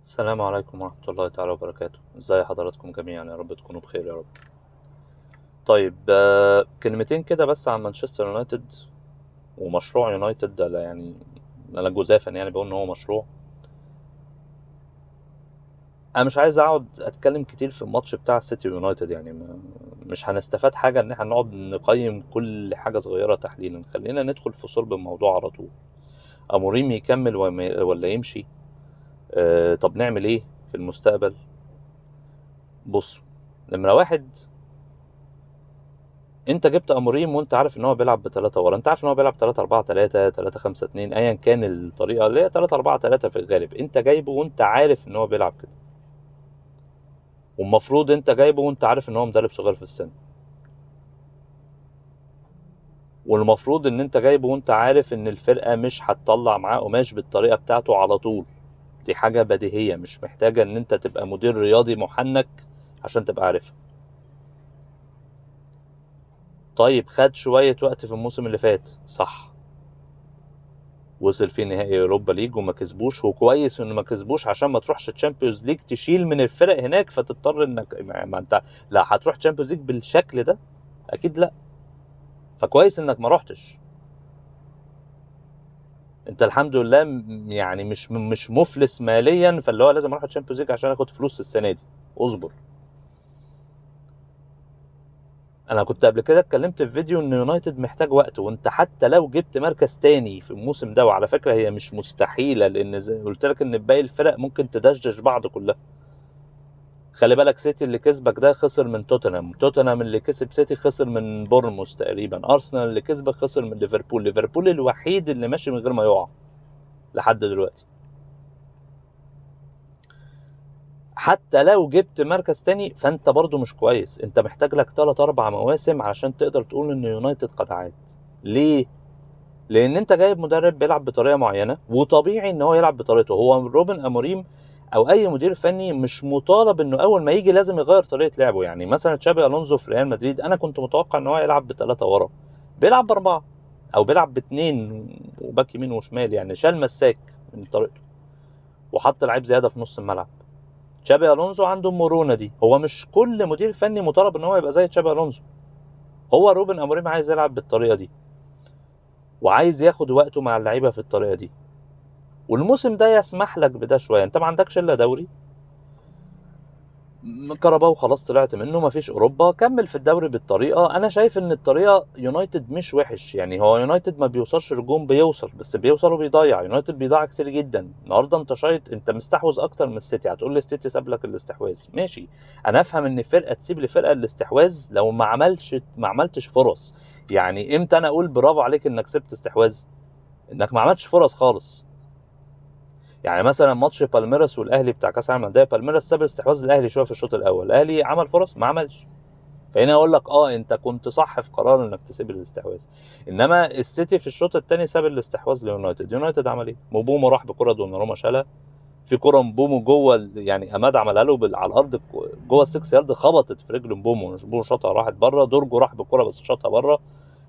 السلام عليكم ورحمة الله تعالى وبركاته. ازاي حضراتكم جميعا؟ يا رب تكونوا بخير يا رب. طيب، كلمتين كده بس عن مانشستر يونايتد ومشروع يونايتد ده. يعني انا جزافا يعني بقول ان هو مشروع. انا مش عايز اقعد اتكلم كتير في الماتش بتاع السيتي يونايتد، يعني مش هنستفاد حاجة ان احنا نقعد نقيم كل حاجة صغيرة تحليلا. خلينا ندخل في صلب الموضوع على طول. اموريم يكمل ولا يمشي؟ طب نعمل ايه في المستقبل؟ بص، نمرة واحد، انت جبت اموريم وانت عارف ان هو بيلعب بثلاثة ورا. انت عارف ان هو بيلعب 3-4-3 3-5-2 ايا كان الطريقه، اللي هي 3-4-3 في الغالب. انت جايبه وانت عارف ان هو بيلعب كده، والمفروض انت جايبه وانت عارف ان هو مدرب صغير في السن، والمفروض ان انت جايبه وانت عارف ان الفرقه مش هتطلع معاه قماش بالطريقه بتاعته على طول. دي حاجه بديهيه مش محتاجه ان انت تبقى مدير رياضي محنك عشان تبقى عارفها. طيب، خد شويه وقت في الموسم اللي فات، صح، وصل في نهائي اوروبا ليج وما كسبوش، وكويس انه ما كسبوش عشان ما تروحش تشامبيونز ليج تشيل من الفرق هناك، فتضطر انك ما انت لا هتروح تشامبيونز ليج بالشكل ده، اكيد لا. فكويس انك ما رحتش. انت الحمد لله يعني مش مفلس ماليا، فاللي هو لازم اروح تشامبيونز ليج عشان اخد فلوس السنه دي. اصبر. انا كنت قبل كده اتكلمت في فيديو ان يونايتد محتاج وقت، وانت حتى لو جبت مركز تاني في الموسم ده، وعلى فكره هي مش مستحيله، لان زي قلت لك ان باقي الفرق ممكن تدشدش بعض كلها. خلي بالك، سيتي اللي كسبك ده خسر من توتنهام اللي كسب سيتي خسر من بورنموث تقريبا، ارسنال اللي كسبك خسر من ليفربول الوحيد اللي ماشي من غير ما يقع لحد دلوقتي. حتى لو جبت مركز تاني فانت برضو مش كويس. انت محتاج لك 3-4 مواسم علشان تقدر تقول ان يونايتد قد عاد. ليه؟ لان انت جايب مدرب بيلعب بطريقه معينه، وطبيعي ان هو يلعب بطريقته. هو روبن اموريم او اي مدير فني مش مطالب انه اول ما يجي لازم يغير طريقه لعبه. يعني مثلا تشابي الونزو في ريال مدريد انا كنت متوقع ان هو يلعب بثلاثه ورا، بيلعب باربعه، او بيلعب باثنين وباك يمين وشمال، يعني شال مساك من طريقته وحط لعيب زياده في نص الملعب. تشابي الونزو عنده المرونه دي. هو مش كل مدير فني مطالب ان هو يبقى زي تشابي الونزو. هو روبن اموريم عايز يلعب بالطريقه دي، وعايز ياخد وقته مع اللعيبه في الطريقه دي، والموسم ده يسمح لك بده شويه. انت ما عندكش الا دوري، كهرباء وخلاص طلعت منه، مفيش اوروبا، كمل في الدوري بالطريقه. انا شايف ان الطريقه يونايتد مش وحش. يعني هو يونايتد ما بيوصلش الجون، بيوصل بس بيوصل وبيضيع. يونايتد بيضيع كتير جدا. النهارده انت شايط، انت مستحوذ اكتر من السيتي. هتقول لي السيتي ساب لك الاستحواذ، ماشي. انا افهم ان فرقه تسيب لفرقه الاستحواذ لو ما عملتش فرص. يعني امتى انا اقول برافو عليك انك سبت استحواذ؟ انك ما عملتش فرص خالص. يعني مثلا ماتش بالميراس والاهلي بتاع كاس العالم للانديه، بالميراس ساب الاستحواذ الاهلي شويه في الشوط الاول، الاهلي عمل فرص ما عملش. فهنا اقول لك انت كنت صح في قرار انك تسيب الاستحواذ. انما السيتي في الشوط الثاني ساب الاستحواذ ليونايتد. يونايتد عمل ايه؟ موبومو راح بكره دوناروما شالها. في كره مبومو جوه يعني اماد عملها له على الارض جوه ال6 يارد، خبطت في رجل مبومو، مبومو شاطها راحت بره. دورجو راح بالكره بس شاطها بره.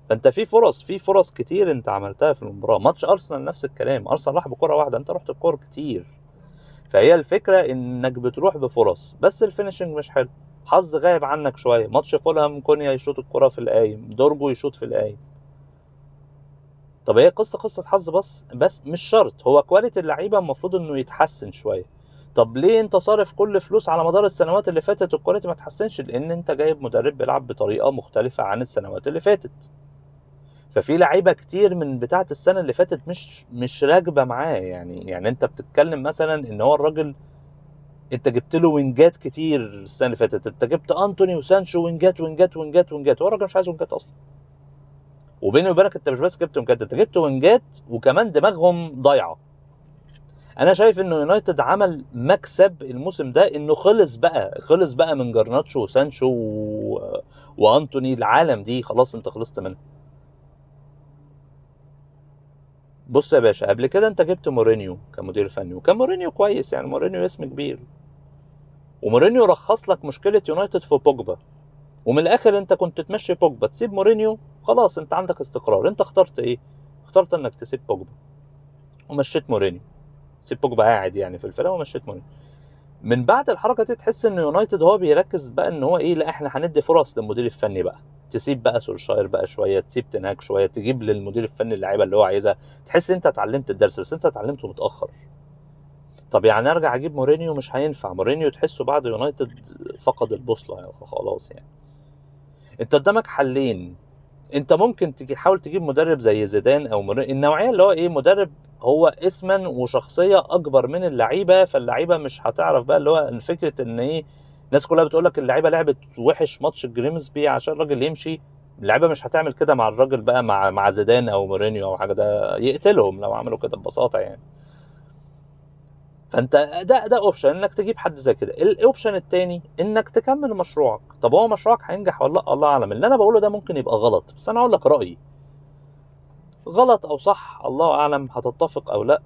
فانت في فرص كتير انت عملتها في المباراه. ماتش ارسنال نفس الكلام، ارسنال راح بكره واحده، انت رحت بكور كتير. فهي الفكره انك بتروح بفرص بس الفينشنج مش حلو. حظ غايب عنك شويه. ماتش فولهام كونيا يشوط الكره في القايم، دورجو يشوط في القايم. طب هي قصه حظ بس مش شرط. هو كواليتي اللعيبه المفروض انه يتحسن شويه. طب ليه انت صارف كل فلوس على مدار السنوات اللي فاتت والكواليتي ما تحسنش؟ لان انت جايب مدرب بيلعب بطريقه مختلفه عن السنوات اللي فاتت. ففي لعيبه كتير من بتاعه السنه اللي فاتت مش راكبه معاه. يعني انت بتتكلم مثلا ان هو الراجل، انت جبت له وينجات كتير السنه اللي فاتت. انت جبت انتوني وسانشو وينجات وينجات وينجات وينجات، هو الراجل مش عايز وينجات اصلا. وبيني وبينك انت مش بس جبت وينجات، انت جبت وينجات وكمان دماغهم ضايعه. انا شايف انه يونايتد عمل مكسب الموسم ده، انه خلص بقى من جرناتشو وسانشو وانتوني. العالم دي خلاص انت خلصت منها. بص يا باشا، قبل كده انت جبت مورينيو كمدير فني، وكان مورينيو كويس، يعني مورينيو اسم كبير. ومورينيو رخص لك مشكله يونايتد في بوجبا. ومن الاخر انت كنت تمشي بوجبا تسيب مورينيو، خلاص انت عندك استقرار. انت اخترت ايه؟ اخترت انك تسيب بوجبا ومشيت مورينيو. سيب بوجبا قاعد يعني في الفرقه ومشيت مورينيو. من بعد الحركه دي تحس ان يونايتد هو بيركز بقى ان هو ايه، لا احنا هندي فرص للمدير الفني بقى، تسيب بقى سولشاير بقى شويه، تسيب تنهاج شويه، تجيب للمدير الفني اللعيبه اللي هو عايزها، تحس انت اتعلمت الدرس بس انت اتعلمته متاخر. طب يعني ارجع اجيب مورينيو؟ مش هينفع. مورينيو تحسه بعد يونايتد فقد البوصله يعني خلاص يعني. انت قدامك حلين، انت ممكن تجي حاول تجيب مدرب زي زيدان او مورينيو، النوعيه اللي هو ايه، مدرب هو اسما وشخصيه اكبر من اللعيبه، فاللعيبه مش هتعرف بقى اللي هو فكره ان ايه، الناس كلها بتقول لك اللعيبه لعبت وحش ماتش جريمسبي عشان الراجل يمشي. اللعيبه مش هتعمل كده مع الراجل بقى، مع زيدان او مورينيو او حاجه، ده يقتلهم لو عملوا كده ببساطه يعني. فانت ده اوبشن انك تجيب حد زي كده. الاوبشن التاني انك تكمل مشروعك. طب هو مشروعك هينجح ولا لا؟ الله اعلم. اللي انا بقوله ده ممكن يبقى غلط، بس انا اقول لك رايي، غلط او صح الله اعلم، هتتفق او لا.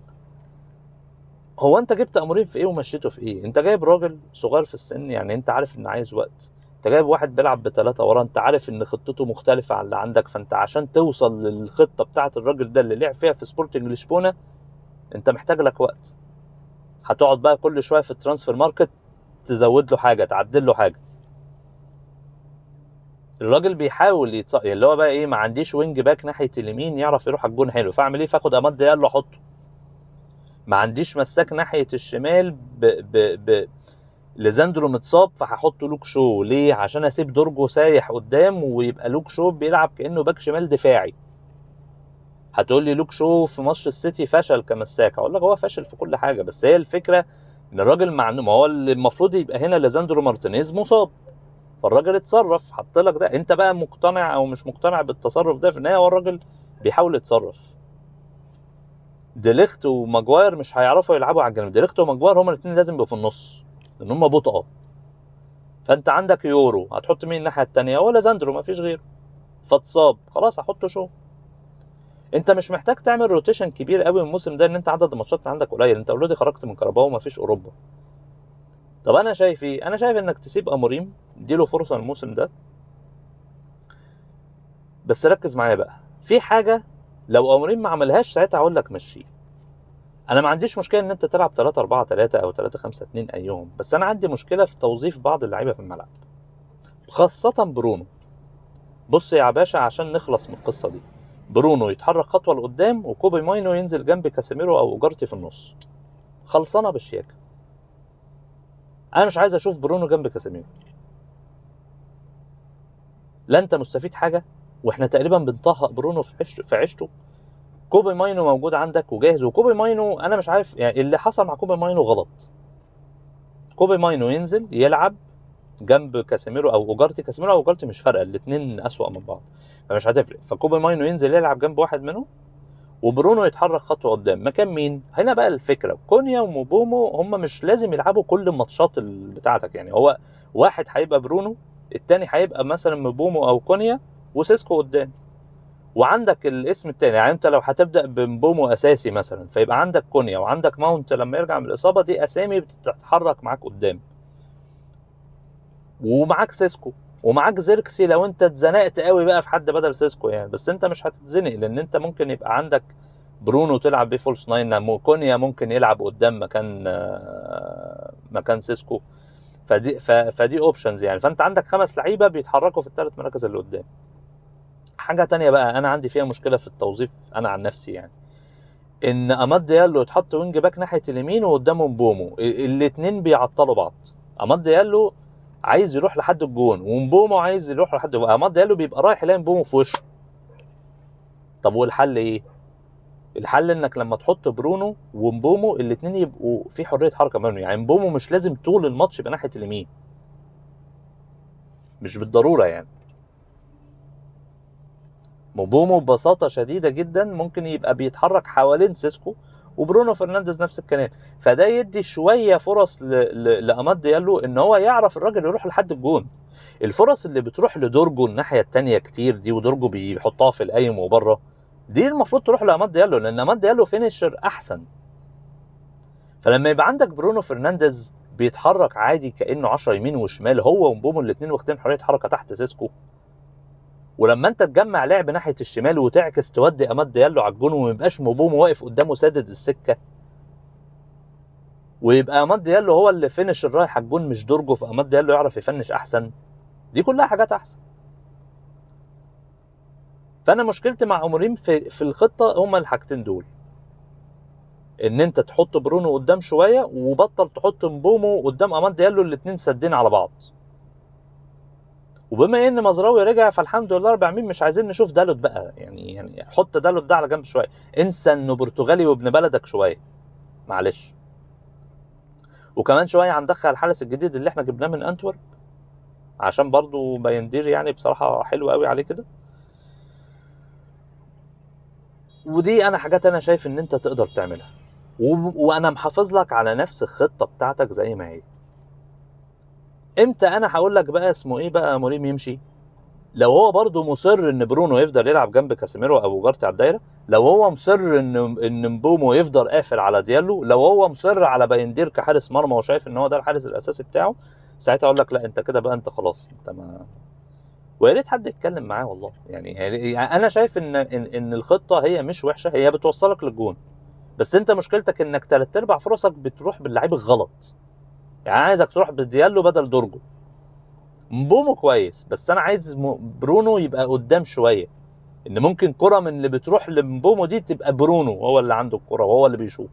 هو انت جبت امورين في ايه ومشيته في ايه؟ انت جايب راجل صغير في السن، يعني انت عارف ان عايز وقت. انت جايب واحد بيلعب بثلاثة ورا، انت عارف ان خطته مختلفة عن اللي عندك، فانت عشان توصل للخطة بتاعة الراجل ده اللي لعب فيها في سبورتنج لشبونة انت محتاج لك وقت. هتقعد بقى كل شوية في الترانسفير ماركت تزود له حاجة، تعدل له حاجة. الراجل بيحاول اللي هو بقى ايه، ما عنديش وينج باك ناحية اليمين يعرف يروح على الجون حلو، فاعمل ايه؟ فاخد اماد ديالو احطه. ما عنديش مساك ناحية الشمال ليزاندرو متصاب، فهحط لوك شو. ليه؟ عشان اسيب دورجو سايح قدام ويبقى لوك شو بيلعب كانه باك شمال دفاعي. هتقول لي لوك شو في ماتش السيتي فشل كمساك، اقول لك هو فاشل في كل حاجه، بس هي الفكره ان الراجل ما هو اللي المفروض يبقى هنا ليزاندرو مارتينيز مصاب، فالراجل اتصرف حط لك ده. انت بقى مقتنع او مش مقتنع بالتصرف ده؟ في النهايه هو الراجل بيحاول يتصرف. ديليخت وماجواير مش هيعرفوا يلعبوا على الجنب، ديليخت وماجواير هما الاثنين لازم يبقوا في النص لان هما بطئه. فانت عندك يورو، هتحط مين الناحيه الثانيه؟ ولا زاندرو؟ ما فيش غيره، فاتصاب خلاص هحطه شو. انت مش محتاج تعمل روتيشن كبير قوي الموسم ده، ان انت عدد الماتشات عندك قليل، انت اوريدي خرجت من كاراباو وما فيش اوروبا. طب انا شايف ايه؟ انا شايف انك تسيب اموريم، اديله فرصه الموسم ده. بس ركز معايا بقى في حاجه، لو اموريم ما عملهاش ساعتها هقول لك مشيه. انا ما عنديش مشكله ان انت تلعب 3-4-3 او 3-5-2 ايهم، بس انا عندي مشكله في توظيف بعض اللعيبه في الملعب، خاصه برونو. بص يا باشا عشان نخلص من القصه دي، برونو يتحرك خطوه لقدام وكوبي ماينو ينزل جنب كاسيميرو او اوجارتي في النص، خلصانه بالشياكه. انا مش عايز اشوف برونو جنب كاسيميرو، لا انت مستفيد حاجه واحنا تقريبا بنطهق برونو في عيشته. كوبي ماينو موجود عندك وجاهز، وكوبي ماينو انا مش عارف يعني اللي حصل مع كوبي ماينو غلط. كوبي ماينو ينزل يلعب جنب كاسيميرو او اوجارتي، كاسيميرو او اوجارتي مش فارقه، الاثنين اسوأ من بعض فمش هتفرق. فكوبي ماينو ينزل يلعب جنب واحد منهم، وبرونو يتحرك خطوه قدام. مكان مين؟ هنا بقى الفكره، كونيا وموبومو هم مش لازم يلعبوا كل الماتشات بتاعتك، يعني هو واحد هيبقى برونو، التاني هيبقى مثلا موبومو او كونيا، وسيسكو قدام. وعندك الاسم التاني، يعني انت لو هتبدا بمبومو اساسي مثلا فيبقى عندك كونيا وعندك ماونت لما يرجع من الاصابه، دي اسامي بتتحرك معاك قدام، ومعاك سيسكو ومعاك زيركسي لو انت اتزنقت قوي بقى في حد بدل سيسكو يعني. بس انت مش هتتزنق لان انت ممكن يبقى عندك برونو تلعب بيه فولس ناين، كونيا ممكن يلعب قدام مكان سيسكو. فدي اوبشنز يعني. فانت عندك 5 لعيبه بيتحركوا في الثلاث مراكز اللي قدام. حاجه تانية بقى انا عندي فيها مشكله في التوظيف انا عن نفسي، يعني ان اماد ديالو يتحط وينج باك ناحيه اليمين وقدامه مبومو، الاثنين بيعطلوا بعض. اماد ديالو عايز يروح لحد الجون ومبومو عايز يروح لحد، اماد ديالو بيبقى رايح يلاقي مبومو في وشه. طب والحل ايه؟ الحل انك لما تحط برونو ومبومو الاثنين يبقوا في حريه حركه منهم، يعني مبومو مش لازم طول الماتش يبقى ناحيه اليمين، مش بالضروره يعني. مبومو ببساطه شديده جدا ممكن يبقى بيتحرك حوالين سيسكو، وبرونو فرنانديز نفس الكلام. فده يدي شويه فرص لاماد ديالو ان هو يعرف الراجل يروح لحد الجون. الفرص اللي بتروح لدورجو الناحيه الثانيه كتير دي، ودورجو بيحطها في القايم وبره، دي المفروض تروح لاماد ديالو لان اماد ديالو فينيشر احسن. فلما يبقى عندك برونو فرنانديز بيتحرك عادي كانه 10 يمين وشمال، هو ومبومو الاثنين واخدين حريه حركه تحت سيسكو، ولما انت تجمع لعب ناحيه الشمال وتعكس تودي اماد ديالو على الجون وما يبقاش مبومو واقف قدامه سادد السكه، ويبقى اماد ديالو هو اللي فينش الرايح على الجون مش دورجو، فاماد ديالو يعرف يفنش احسن. دي كلها حاجات احسن. فانا مشكلتي مع اموريم في الخطه هما الحاجتين دول، ان انت تحط برونو قدام شويه وبطل تحط مبومو قدام اماد ديالو، الاثنين سادين على بعض. وبما ان مزراوي رجع فالحمد لله رب العالمين، مش عايزين نشوف دالوت بقى، يعني حط دالوت ده على جنب شويه، انسى انه برتغالي وابن بلدك شويه، معلش. وكمان شويه هندخل الحارس الجديد اللي احنا جبناه من انتورب، عشان برضو بايندير يعني بصراحه حلو قوي عليه كده. ودي انا حاجات انا شايف ان انت تقدر تعملها، وانا محافظ لك على نفس الخطه بتاعتك زي ما هي. امتى انا هقول لك بقى اسمه ايه بقى مريم يمشي؟ لو هو برضو مصر ان برونو يفضل يلعب جنب كاسيميرو او جارتي على الدايره، لو هو مصر ان مبومو يفضل قافل على ديالو، لو هو مصر على بايندير كحارس مرمى وشايف ان هو ده الحارس الاساسي بتاعه، ساعتها اقول لك لا انت كده بقى انت خلاص انت ما. ويا ريت حد يتكلم معاه والله. يعني انا شايف ان الخطه هي مش وحشه، هي بتوصلك للجون، بس انت مشكلتك انك 3/4 فرصك بتروح باللعيب الغلط. يعني انا عايزك تروح بديالو بدل دورجو. مبومو كويس، بس انا عايز برونو يبقى قدام شويه، ان ممكن كرة من اللي بتروح لمبومو دي تبقى برونو هو اللي عنده الكرة وهو اللي بيشوط.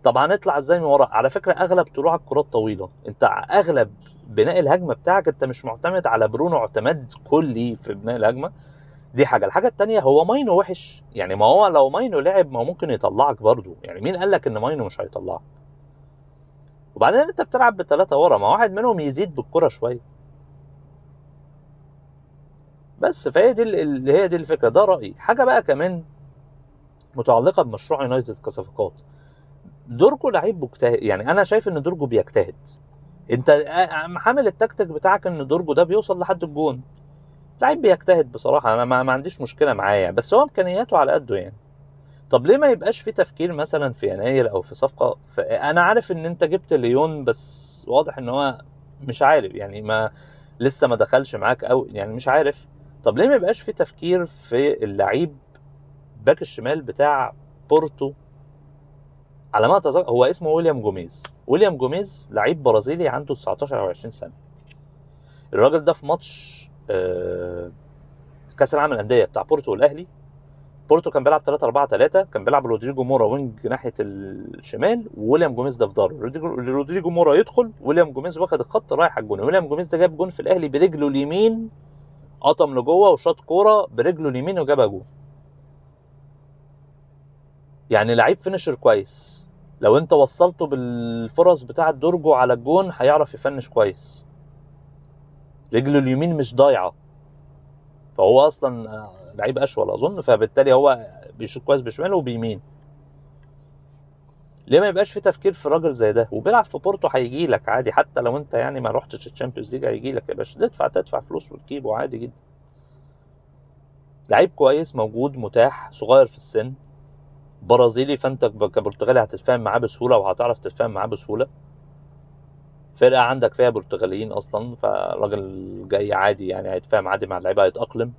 طب هنطلع ازاي من ورا؟ على فكره اغلب طلوعك كرات طويله، انت اغلب بناء الهجمه بتاعك انت مش معتمد على برونو اعتماد كلي في بناء الهجمه. دي حاجه. الحاجه الثانيه، هو ماينو وحش يعني؟ ما هو لو ماينو لعب ما هو ممكن يطلعك برضو، يعني مين قال لك ان ماينو مش هيطلعك؟ وبعدين انت بتلعب بثلاثه ورا، ما واحد منهم يزيد بالكره شويه بس. فهي دي اللي هي دي الفكره، ده رايي. حاجه بقى كمان متعلقه بمشروع يونايتد كصفقات، دورجو لعيب مجتهد، يعني انا شايف ان دورجو بيجتهد. انت حامل التكتيك بتاعك ان دورجو ده بيوصل لحد الجون، لعيب بيجتهد بصراحه، انا ما عنديش مشكله معاه يعني، بس هو امكانياته على قده يعني. طب ليه ما يبقاش في تفكير مثلا في يناير او في صفقه انا عارف ان انت جبت ليون، بس واضح ان هو مش عارف يعني، ما لسه ما دخلش معاك او يعني مش عارف. طب ليه ما يبقاش في تفكير في اللعيب باك الشمال بتاع بورتو؟ على ما اتذكر هو اسمه ويليام جوميز. ويليام جوميز لعيب برازيلي عنده 19 او 20 سنه. الراجل ده في ماتش كاس العالم للانديه بتاع بورتو والاهلي، بورتو كان بيلعب 3-4-3، كان بيلعب رودريجو مورا وينج ناحيه الشمال وويليام جوميز ده في ظهره. رودريجو مورا يدخل، ويليام جوميز واخد الخط رايح على الجون. ويليام جوميز ده جاب جون في الاهلي برجله اليمين، قطم لجوه وشاط كوره برجله اليمين وجابها جون. يعني لعيب فينشر كويس، لو انت وصلته بالفرص بتاعه دورجو على الجون هيعرف يفنش كويس، رجله اليمين مش ضايعه، فهو اصلا لعيب اشول اظن، فبالتالي هو بيشوط كويس بشماله وبيمين. ليه ما يبقاش في تفكير في راجل زي ده؟ وبيلعب في بورتو هيجي لك عادي، حتى لو انت يعني ما رحتش الشامبيونز ليج هيجي لك يا باشا، تدفع فلوس وتجيبه عادي جدا. لعيب كويس موجود متاح، صغير في السن، برازيلي، فانت كبرتغالي هتتفاهم معاه بسهوله وهتعرف تتفاهم معاه بسهوله. فرقه عندك فيها برتغاليين اصلا، فالراجل جاي عادي يعني هيتفاهم عادي مع اللعيبه، هيتاقلم.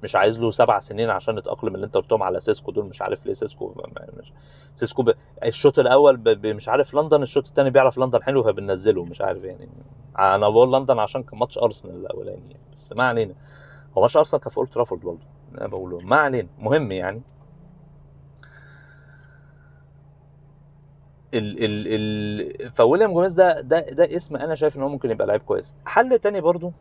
مش عايز له 7 سنين عشان يتاقلم. اللي انت قلتهم على سيسكو دول مش عارف ليه سيسكو مش سيسكو الشوط الاول مش عارف لندن، الشوط الثاني بيعرف لندن حلو فبننزله مش عارف يعني. انا بقول لندن عشان كان ماتش ارسنال الاولاني يعني، بس ما علينا. هو ماتش ارسنال كان في اولد ترافورد برضه، انا بقوله ما علينا. مهم يعني فويليام جوميز ده اسم انا شايف ان هو ممكن يبقى لعيب كويس. حل تاني برضه،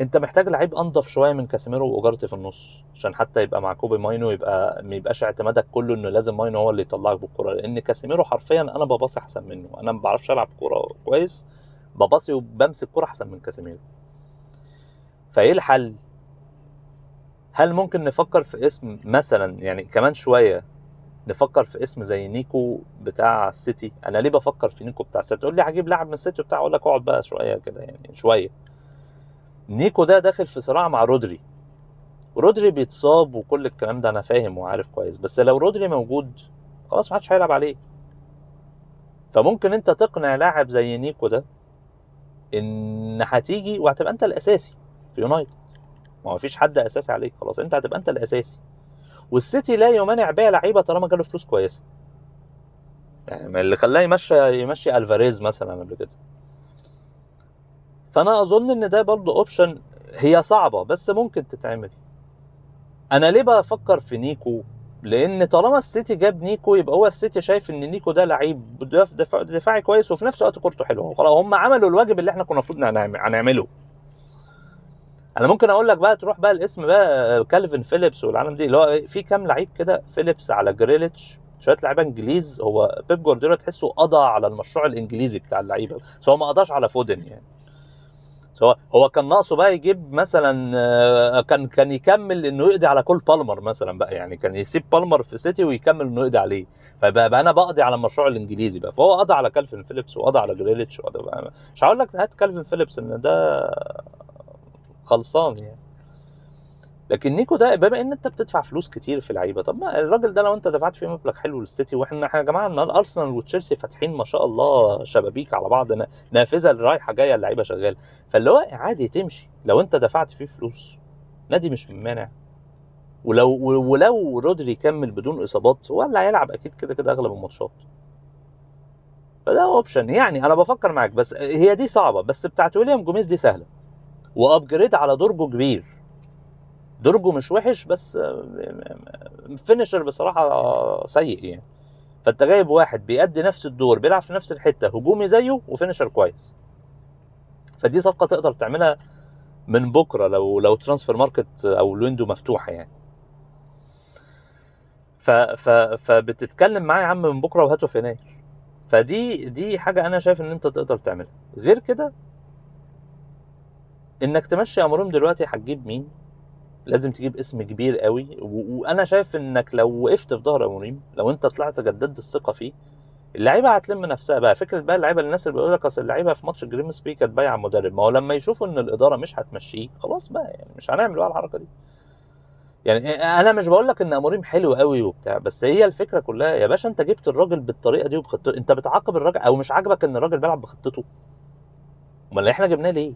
انت محتاج لعيب انضف شويه من كاسيميرو واوجارتي في النص، عشان حتى يبقى مع كوبي ماينو، يبقى ما يبقاش اعتمادك كله انه لازم ماينو هو اللي يطلعك بالكره، لان كاسيميرو حرفيا انا بباصي احسن منه، انا ما بعرفش العب كوره كويس، بباصي وبمسك كوره احسن من كاسيميرو. فايه الحل؟ هل ممكن نفكر في اسم مثلا يعني كمان شويه، نفكر في اسم زي نيكو بتاع السيتي؟ انا ليه بفكر في نيكو بتاع السيتي؟ تقول لي هجيب لاعب من السيتي وبتاع، اقول لك اقعد بقى شويه كده يعني شويه. نيكو ده داخل في صراع مع رودري، ورودري بيتصاب وكل الكلام ده انا فاهم وعارف كويس، بس لو رودري موجود خلاص ما حدش هيلعب عليه. فممكن انت تقنع لاعب زي نيكو ده ان هتيجي وهتبقى انت الاساسي في يونايتد، ما هو فيش حد اساسي عليك، خلاص انت هتبقى انت الاساسي. والسيتي لا يمانع بيع لعيبه طالما جاله فلوس كويسه. يعني اللي خلاه يمشي الفاريز مثلا قبل كده. فانا اظن ان ده برضو اوبشن، هي صعبه بس ممكن تتعمل. انا ليه بفكر في نيكو؟ لان طالما السيتي جاب نيكو يبقى هو السيتي شايف ان نيكو ده لعيب دفاعي كويس وفي نفس الوقت كورته حلوه، خلاص هم عملوا الواجب اللي احنا كنا المفروض هنعمله. انا ممكن اقول لك بقى تروح بقى الاسم بقى كالفين فيليبس والعالم دي، اللي هو في كام لعيب كده، فيليبس على جريليتش، شويه لعيبه انجليز. هو بيب جوارديولا تحسه قضى على المشروع الانجليزي بتاع اللعيبه، بس هو ما قضاش على فودن يعني. هو كان ناقصه بقى يجيب مثلا كان يكمل انه يقضي على كول بالمر مثلا بقى، يعني كان يسيب بالمر في سيتي ويكمل انه يقضي عليه. فبقى انا بقضي على المشروع الانجليزي بقى، فهو قضى على كالفين فيليبس وقضى على جريليتش وقضى بقى. مش هقول لك هات كالفين فيليبس ان ده خلصان يعني، لكن نيكو ده بما ان انت بتدفع فلوس كتير في لعيبه، طب ما الراجل ده لو انت دفعت فيه مبلغ حلو للسيتي، واحنا يا جماعه ان ارسنال وتشيلسي فاتحين ما شاء الله شبابيك على بعض، نافذه اللي رايحه جايه اللعيبه شغاله، فاللي هو عادي تمشي لو انت دفعت فيه فلوس، نادي مش مانع. ولو رودري كمل بدون اصابات هو اللي هيلعب اكيد كده كده اغلب الماتشات، فده اوبشن يعني. انا بفكر معاك، بس هي دي صعبه، بس بتاعت ويليام جوميز دي سهله وابجريد على درجه كبير. درجه مش وحش بس فينيشر بصراحه سيء يعني. فانت جايب واحد بيأدي نفس الدور، بيلعب في نفس الحته، هجومي زيه وفينيشر كويس. فدي صفقه تقدر تعملها من بكره لو ترانسفير ماركت او الويندو مفتوحه يعني. فبتتكلم معاه يا عم من بكره وهاته في يناير. فدي حاجه انا شايف ان انت تقدر تعملها. غير كده انك تمشي امورهم دلوقتي هتجيب مين؟ لازم تجيب اسم كبير قوي، وانا شايف انك لو وقفت في ظهر اموريم، لو انت طلعت جددت الثقه فيه، اللعيبه هتلم نفسها بقى. فكره بقى اللعيبه، الناس اللي بيقول لك اصل اللعيبه في ماتش جريمسبي كانت بايعه المدرب، ما هو لما يشوفوا ان الاداره مش هتمشيه خلاص بقى، يعني مش هنعمل بقى الحركه دي. يعني انا مش بقول لك ان اموريم حلو قوي وبتاع، بس هي الفكره كلها يا باشا، انت جبت الراجل بالطريقه دي وبخطته، انت بتعاقب الراجل او مش عاجبك ان الراجل بيلعب بخطته؟ امال احنا جبناه ليه؟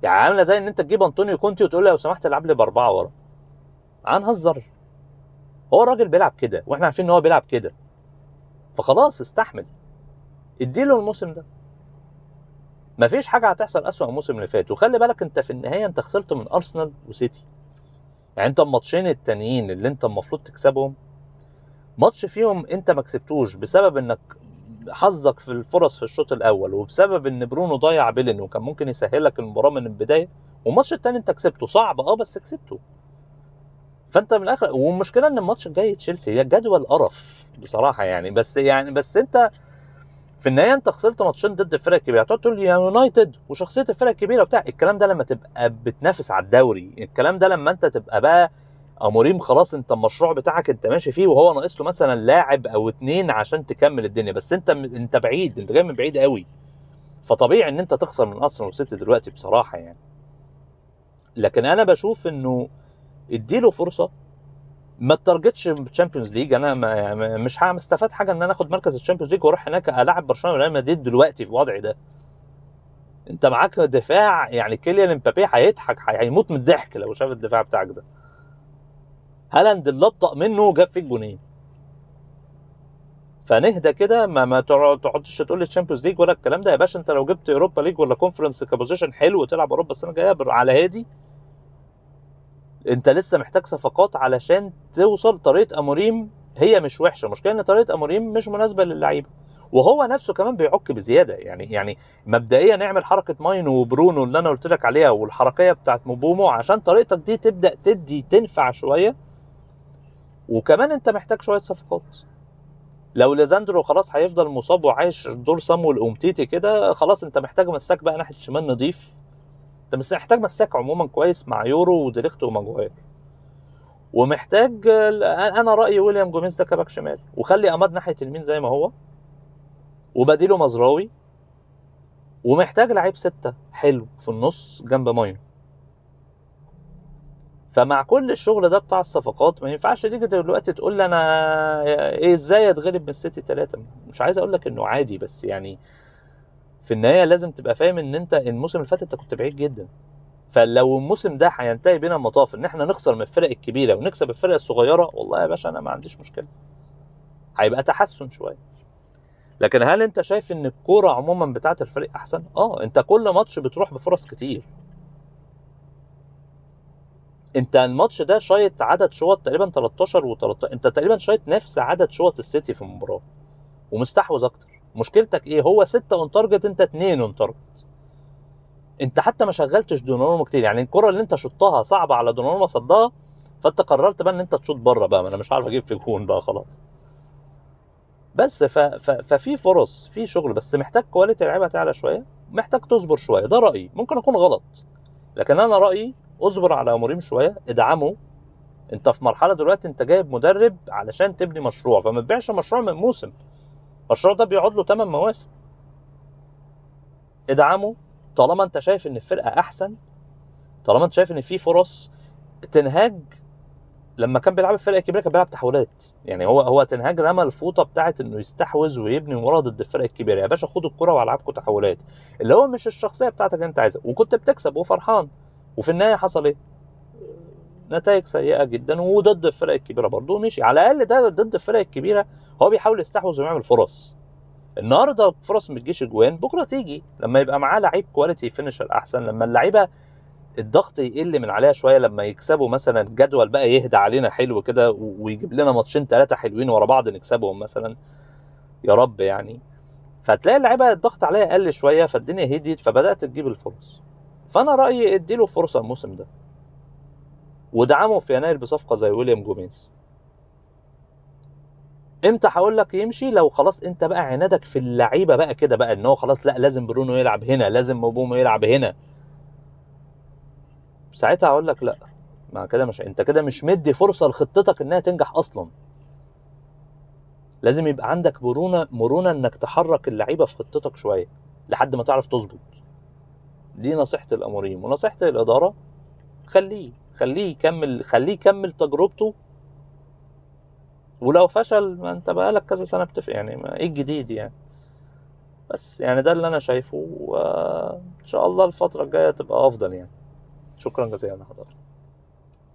يعني عامله زي ان انت تجيب انطونيو كونتي وتقول له لو سمحت العب لي باربعه ورا. هنهزر؟ هو الراجل بيلعب كده واحنا عارفين ان هو بيلعب كده، فخلاص استحمل، اديله الموسم ده، مفيش حاجه هتحصل اسوأ من الموسم اللي فات. وخلي بالك انت في النهايه انت خسرت من ارسنال وسيتي، يعني انت الماتشين التانيين اللي انت المفروض تكسبهم، ماتش فيهم انت ما كسبتوش بسبب انك حظك في الفرص في الشوط الاول، وبسبب ان برونو ضيع بيلين وكان ممكن يسهلك المباراه من البدايه، والماتش التاني انت كسبته صعب بس كسبته. فانت من الاخر، والمشكله ان الماتش الجاي تشيلسي، هي جدول قرف بصراحه يعني. بس انت في النهايه انت خسرت ماتشين ضد الفرق الكبيره، هتقعد تقول يا يونايتد وشخصيه الفرق الكبيره وبتاع، الكلام ده لما تبقى بتنافس على الدوري، الكلام ده لما انت تبقى بقى اموريم خلاص انت المشروع بتاعك انت ماشي فيه، وهو ناقص له مثلا لاعب او اتنين عشان تكمل الدنيا، بس انت بعيد، انت جاي من بعيد قوي، فطبيعي ان انت تخسر من ارسنال وسيتي دلوقتي بصراحه يعني. لكن انا بشوف انه اديله فرصه، ما تارجتش الشامبيونز ليج. انا مش هستفاد حاجه ان انا اخد مركز الشامبيونز ليج واروح هناك العب برشلونه وريال مدريد دلوقتي في وضعي ده. انت معاك دفاع يعني كيليان امبابي هيضحك، هيموت من الضحك لو شاف الدفاع بتاعك ده. هالاند اللي ابطأ منه جاب فيك جونين. فنهدى كده، ما تقعدش تقول لي الشامبيونز ليج ولا الكلام ده يا باشا. انت لو جبت اوروبا ليج ولا كونفرنس كبوزيشن حلو وتلعب اوروبا السنه الجايه على هادي، انت لسه محتاج صفقات علشان توصل. طريقه اموريم هي مش وحشه، المشكله ان طريقه اموريم مش مناسبه للعيبه، وهو نفسه كمان بيعك بزياده يعني مبدئيا نعمل حركه ماينو وبرونو اللي انا قلت لك عليها، والحركيه بتاعت موبومو عشان طريقتك دي تبدا تنفع شويه. وكمان انت محتاج شويه صفقات. لو ليزاندرو خلاص هيفضل مصاب وعايش دور صامويل اومتيتي كده، خلاص انت محتاج مساك بقى ناحيه الشمال نضيف. انت بس محتاج مساك عموما كويس مع يورو وديليخت وماجواير، ومحتاج انا رايي ويليام جوميز ده كباك شمال، وخلي اماد ناحيه اليمين زي ما هو، وبديله مزراوي، ومحتاج لعيب سته حلو في النص جنب ماينو. فمع كل الشغل ده بتاع الصفقات ما ينفعش تيجي دلوقتي تقول لي انا ايه ازاي اتغلب من السيتي 3. مش عايز اقول لك انه عادي، بس يعني في النهايه لازم تبقى فاهم ان انت الموسم اللي فات انت كنت بعيد جدا. فلو الموسم ده هينتهي بينا المطاف ان احنا نخسر من الفرق الكبيره ونكسب الفرق الصغيره، والله يا باشا انا ما عنديش مشكله، هيبقى تحسن شويه. لكن هل انت شايف ان الكوره عموما بتاعت الفريق احسن؟ انت كل ماتش بتروح بفرص كتير. انت الماتش ده شايط عدد شوط تقريبا 13 و13، انت تقريبا شايط نفس عدد شوط السيتي في المباراه ومستحوذ اكتر. مشكلتك ايه؟ هو 6 اون تارجت، انت 2 اون تارجت. انت حتى ما شغلتش دوناروما كتير، يعني الكره اللي انت شطها صعبه على دوناروما صدها، فانت قررت بقى ان انت تشوط بره بقى، ما انا مش عارف اجيب في جون بقى خلاص. بس ففي فرص، في شغل، بس محتاج كواليتي لعيبه تعلى شويه، محتاج تصبر شويه. ده رايي، ممكن اكون غلط، لكن انا رايي اصبر على اموريم شويه، ادعمه. انت في مرحله دلوقتي انت جايب مدرب علشان تبني مشروع، فما تبيعش مشروع من موسم. المشروع ده بيقعد له 8 مواسم. ادعمه طالما انت شايف ان الفرقه احسن، طالما انت شايف ان في فرص. تنهاج لما كان بيلعب الفرقه الكبيره كان بيلعب تحولات، يعني هو تنهاج رمى الفوطه بتاعت انه يستحوذ ويبني ورا ضد الفرق الكبيره. يا باشا خد الكره والعبكم تحولات، اللي هو مش الشخصيه بتاعتك اللي انت عايزها، وكنت بتكسب وفرحان. وفي النهايه حصل ايه؟ نتائج سيئه جدا وضد الفرق الكبيره برضه. مشي على الاقل ده ضد الفرق الكبيره، هو بيحاول يستحوذ ويعمل فرص. النهارده فرص ما تجيش اجوان، بكره تيجي لما يبقى معاه لعيب كواليتي فينيشر احسن، لما اللعيبه الضغط يقل من عليها شويه، لما يكسبوا مثلا الجدول بقى يهدى علينا حلو كده، ويجيب لنا ماتشين 3 حلوين ورا بعض نكسبهم مثلا، يا رب يعني. فتلاقي اللعيبه الضغط عليها قل شويه، فالدنيا هديت، فبدات تجيب الفرص. فانا رايي اديله فرصه الموسم ده، ودعمه في يناير بصفقه زي ويليام جوميز. امتى هقول لك يمشي؟ لو خلاص انت بقى عنادك في اللعيبه بقى كده بقى، ان هو خلاص لا لازم برونو يلعب هنا، لازم موبومو يلعب هنا، ساعتها هقول لك لا. ما كده مش، انت كده مش مدي فرصه لخطتك انها تنجح اصلا. لازم يبقى عندك مرونه انك تحرك اللعيبه في خطتك شويه لحد ما تعرف تظبط. دي نصيحه الاموريم ونصيحه الاداره. خليه يكمل تجربته، ولو فشل ما انت بقالك كذا سنه بتفق، يعني ما ايه الجديد يعني. بس يعني ده اللي انا شايفه، وان شاء الله الفتره الجايه تبقى افضل يعني. شكرا جزيلا لحضرتك.